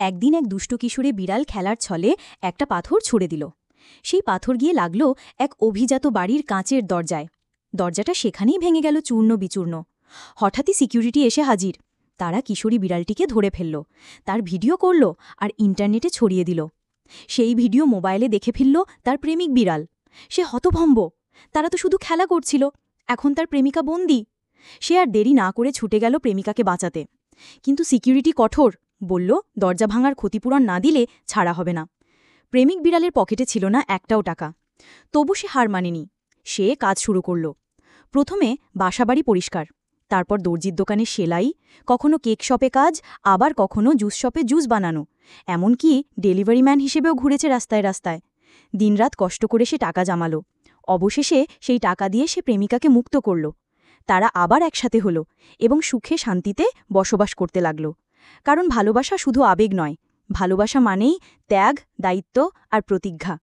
একদিন এক দুষ্ট কিশোরে বিড়াল খেলার ছলে একটা পাথর ছুঁড়ে দিল। সেই পাথর গিয়ে লাগল এক অভিজাত বাড়ির কাঁচের দরজায়। দরজাটা সেখানেই ভেঙে গেল চূর্ণ বিচূর্ণ। হঠাৎই সিকিউরিটি এসে হাজির। তারা কিশোরী বিড়ালটিকে ধরে ফেলল, তার ভিডিও করল আর ইন্টারনেটে ছড়িয়ে দিল। সেই ভিডিও মোবাইলে দেখে ফেলল তার প্রেমিক বিড়াল। সে হতভম্ব। তারা তো শুধু খেলা করছিল, এখন তার প্রেমিকা বন্দী। সে আর দেরি না করে ছুটে গেল প্রেমিকাকে বাঁচাতে। কিন্তু সিকিউরিটি কঠোর, বলল দরজা ভাঙার ক্ষতিপূরণ না দিলে ছাড়া হবে না। প্রেমিক বিড়ালের পকেটে ছিল না একটাও টাকা। তবু সে হার মানেনি। সে কাজ শুরু করল। প্রথমে বাসাবাড়ি পরিষ্কার, তারপর দর্জির দোকানে সেলাই, কখনো কেক শপে কাজ, আবার কখনো জুস শপে জুস বানানো, এমনকি ডেলিভারি ম্যান হিসেবেও ঘুরেছে রাস্তায় রাস্তায়। দিনরাত কষ্ট করে সে টাকা জমালো। অবশেষে সেই টাকা দিয়ে সে প্রেমিকাকে মুক্ত করল। তারা আবার একসাথে হল এবং সুখে শান্তিতে বসবাস করতে লাগল। কারণ ভালোবাসা শুধু আবেগ নয়, ভালোবাসা মানেই ত্যাগ, দায়িত্ব আর প্রতিজ্ঞা।